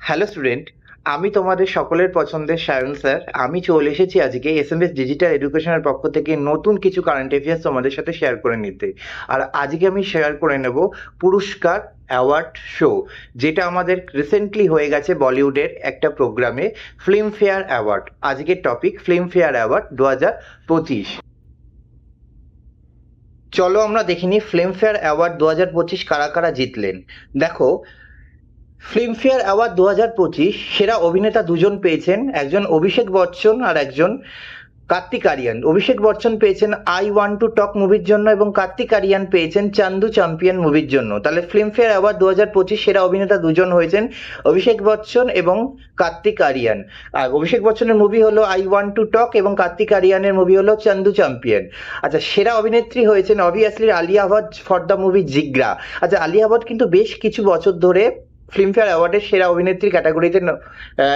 Hello student, আমি তোমাদের সকলের পছন্দের সায়ন স্যার। আমি চলে এসেছি আজকে এসএমএস ডিজিটাল এডুকেশনের পক্ষ থেকে নতুন কিছু কারেন্ট অ্যাফেয়ার্স তোমাদের সাথে শেয়ার করে নিতে। আর আজকে আমি শেয়ার করে নেব পুরস্কার অ্যাওয়ার্ড শো, যেটা আমাদের রিসেন্টলি হয়ে গেছে বলিউডের একটা প্রোগ্রামে, ফিল্মফেয়ার অ্যাওয়ার্ড। আজকের টপিক ফিল্মফেয়ার অ্যাওয়ার্ড 2025। চলো আমরা দেখিনি ফিল্মফেয়ার অ্যাওয়ার্ড 2025 কারা কারা জিতলেন। দেখো, ফিল্মফেয়ার অ্যাওয়ার্ড 2025 সেরা অভিনেতা দুজন পেয়েছেন, একজন অভিষেক বচ্চন আর একজন কার্তিক আরিয়ান। অভিষেক বচ্চন পেয়েছেন আই ওয়ান্ট টু টক মুভির জন্য এবং কার্তিক আরিয়ান পেয়েছেন চান্দু চ্যাম্পিয়ন মুভির জন্য। তাহলে ফিল্মফেয়ার অ্যাওয়ার্ড 2025 সেরা অভিনেতা দুজন হয়েছেন, অভিষেক বচ্চন এবং কার্তিক আরিয়ান। আর অভিষেক বচ্চনের মুভি হলো আই ওয়ান্ট টু টক এবং কার্তিক আরিয়ানের মুভি হলো চান্দু চ্যাম্পিয়ন। আচ্ছা, সেরা অভিনেত্রী হয়েছেন obviously Alia Bhatt for the movie Jigra. আচ্ছা, আলিয়া ভাট কিন্তু বেশ কিছু বছর ধরে ফিল্মফেয়ার অ্যাওয়ার্ডের সেরা অভিনেত্রী ক্যাটাগরিতে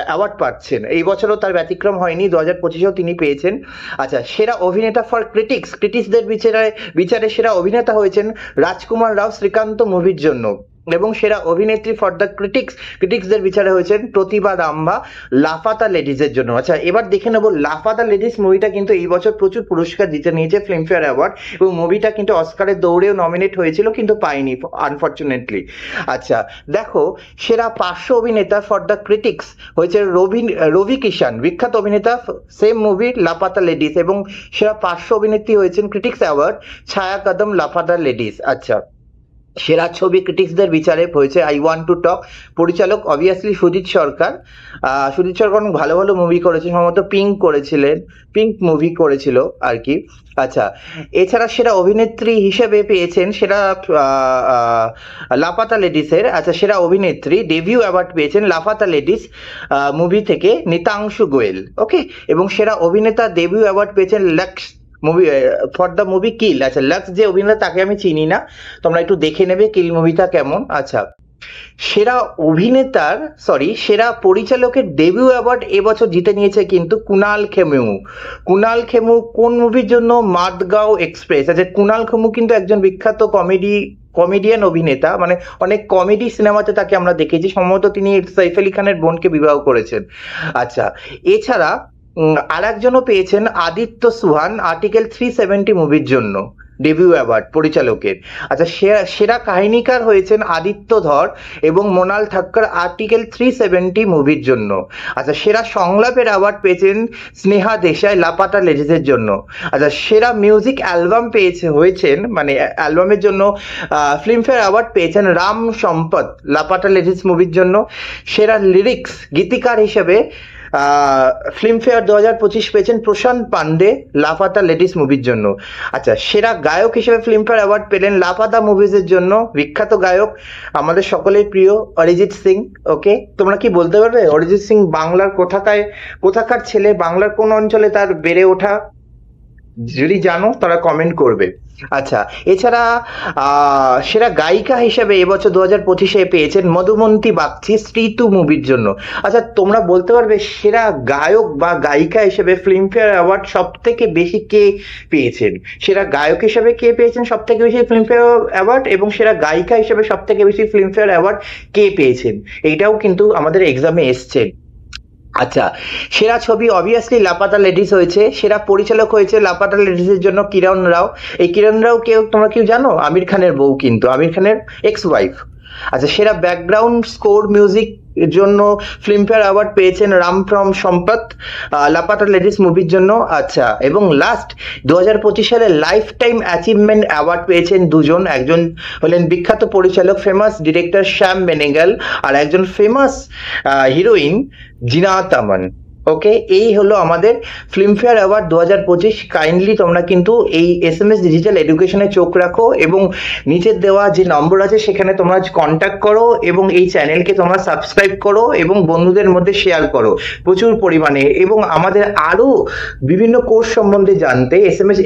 অ্যাওয়ার্ড পাচ্ছেন। এই বছরও তার ব্যতিক্রম হয়নি, 2025-এও তিনি পেয়েছেন। আচ্ছা, সেরা অভিনেতা ফর ক্রিটিক্সদের বিচারে সেরা অভিনেতা হয়েছেন রাজকুমার রাও শ্রীকান্ত মুভির জন্য, এবং সেরা অভিনেত্রী ফর দ্য ক্রিটিক্সদের বিচারে হয়েছেন প্রতিভা রাম্ভা লাফাতা লেডিজের জন্য। আচ্ছা, এবার দেখে নেব লাফাতা লেডিস মুভিটা কিন্তু এই বছর প্রচুর পুরস্কার জিতে নিয়েছে ফিল্মফেয়ার অ্যাওয়ার্ড, এবং মুভিটা কিন্তু অস্কারের দৌড়েও নমিনেট হয়েছিল কিন্তু পায়নি আনফর্চুনেটলি। আচ্ছা দেখো, সেরা পার্শ্ব অভিনেতা ফর দ্য ক্রিটিক্স হয়েছে রবি কিষান, বিখ্যাত অভিনেতা, সেম মুভি লাফাতা লেডিস, এবং সেরা পার্শ্ব অভিনেত্রী হয়েছেন ক্রিটিক্স অ্যাওয়ার্ড ছায়া কদম লাফাতা লেডিস। আচ্ছা, সেরা ছবি ক্রিটিক্সদের বিচারে হয়েছে আই ওয়ান্ট টু টক, পরিচালক অবভিয়াসলি সুজিত সরকার। সুজিত সরকার অনেক ভালো ভালো মুভি করেছেন, সম্ভবত পিঙ্ক মুভি করেছিল আর কি। আচ্ছা, এছাড়া সেরা অভিনেত্রী হিসেবে পেয়েছেন সেরা লাপাতা লেডিসের, আচ্ছা সেরা অভিনেত্রী ডেবিউ অ্যাওয়ার্ড পেয়েছেন লাফাতা লেডিস মুভি থেকে নিতাংশু গোয়েল, ওকে। এবং সেরা অভিনেতা ডেবিউ অ্যাওয়ার্ড পেয়েছেন Lakshya movie for the movie Kill. আচ্ছা, লক্স যে অভিনেতা তাকে আমি চিনি না, তোমরা একটু দেখে নেবে কিল মুভিটা কেমন। আচ্ছা, সেরা পরিচালকের ডেবিউ অ্যাওয়ার্ড এবছর জিতে নিয়েছে কিন্তু কুনাল খেমু কোন মুভির জন্য? মাদগাঁও এক্সপ্রেস। আচ্ছা, কুনাল খেমু কিন্তু একজন বিখ্যাত কমেডিয়ান অভিনেতা, মানে অনেক কমেডি সিনেমাতে তাকে আমরা দেখেছি, সম্ভবত তিনি সাইফ আলী খানের বোনকে বিবাহ করেছেন। আচ্ছা, এছাড়া আর একজনও পেয়েছেন আদিত্য সুহান আর্টিকেল 370 মুভির জন্য ডেবিউ অ্যাওয়ার্ড পরিচালকের। আচ্ছা, সেরা কাহিনীকার হয়েছেন আদিত্য ধর এবং মোনাল ঠাক্কর আর্টিকেল 370 মুভির জন্য। আচ্ছা, সেরা সংলাপের অ্যাওয়ার্ড পেয়েছেন স্নেহা দেশাই লাপাতা লেডিসের জন্য। আচ্ছা, সেরা মিউজিক অ্যালবাম হয়েছেন, মানে অ্যালবামের জন্য ফিল্মফেয়ার অ্যাওয়ার্ড পেয়েছেন রাম সম্পদ লাপাতা লেডিস মুভির জন্য। সেরা লিরিক্স গীতিকার হিসেবে ফিল্মফেয়ার 2025 পেয়েছেন প্রশান্ত পান্ডে লাফাতা লেডিস মুভির জন্য। আচ্ছা, সেরা গায়ক হিসেবে ফিল্মফেয়ার অ্যাওয়ার্ড পেলেন লাফাতা মুভিজের জন্য বিখ্যাত গায়ক আমাদের সকলের প্রিয় অরিজিৎ সিং, ওকে। তোমরা কি বলতে পারবে অরিজিৎ সিং বাংলার কোথাকার ছেলে, বাংলার কোন অঞ্চলে তার বেড়ে ওঠা? যদি জানো তারা কমেন্ট করবে। আচ্ছা, এছাড়া সেরা গায়িকা হিসেবে এবছর 2025-এ পেয়েছেন মধুমন্তী বাগচি স্ত্রী 2 মুভির জন্য। আচ্ছা, তোমরা বলতে পারবে সেরা গায়ক বা গায়িকা হিসেবে ফিল্মফেয়ার অ্যাওয়ার্ড সব থেকে বেশি কে পেয়েছেন? সেরা গায়ক হিসেবে কে পেয়েছেন সব থেকে বেশি ফিল্মফেয়ার অ্যাওয়ার্ড, এবং সেরা গায়িকা হিসেবে সব থেকে বেশি ফিল্মফেয়ার অ্যাওয়ার্ড কে পেয়েছেন? এইটাও কিন্তু আমাদের এক্সামে এসছে। আচ্ছা, সেরা ছবি অবভিয়াসলি লাপাতা লেডিস হয়েছে, সেরা পরিচালক হয়েছে লাপাতা লেডিসের জন্য কিরণ রাও। এই কিরণ রাও তোমরা কেউ জানো? আমির খানের বউ, কিন্তু আমির খানের এক্স ওয়াইফ। আচ্ছা, সেরা ব্যাকগ্রাউন্ড স্কোর মিউজিক এর জন্য ফিল্মফেয়ার অ্যাওয়ার্ড পেয়েছেন রাম ফ্রম সম্পত লাপাতা লেডিস মুভির জন্য। আচ্ছা, এবং লাস্ট 2025 সালে লাইফ টাইম অ্যাচিভমেন্ট অ্যাওয়ার্ড পেয়েছেন দুজন, একজন হলেন বিখ্যাত পরিচালক ফেমাস ডিরেক্টর শ্যাম বেনেগল, আর একজন ফেমাস হিরোইন জিনাত আমান, ওকে। এই হলো আমাদের ফিল্মফেয়ার অ্যাওয়ার্ড 2025। কাইন্ডলি তোমরা কিন্তু এই এসএমএস ডিজিটাল এডুকেশনে চোখ রাখো, এবং নিচের দেওয়া যে নম্বর আছে সেখানে তোমরা কন্ট্যাক্ট করো, এবং এই চ্যানেলকে তোমরা সাবস্ক্রাইব করো এবং বন্ধুদের মধ্যে শেয়ার করো প্রচুর পরিমাণে। এবং আমাদের আরও বিভিন্ন কোর্স সম্বন্ধে জানতে এসএমএস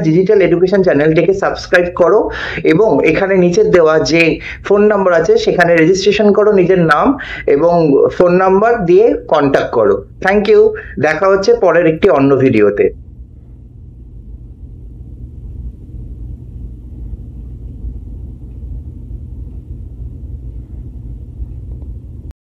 ডিজিটাল এডুকেশন চ্যানেলটিকে সাবস্ক্রাইব করো, এবং এখানে নিচের দেওয়া যে ফোন নাম্বার আছে সেখানে রেজিস্ট্রেশন করো, নিজের নাম এবং ফোন নাম্বার দিয়ে কন্ট্যাক্ট করো। থ্যাংক ইউ, দেখা হচ্ছে পরের একটি অন্য ভিডিওতে।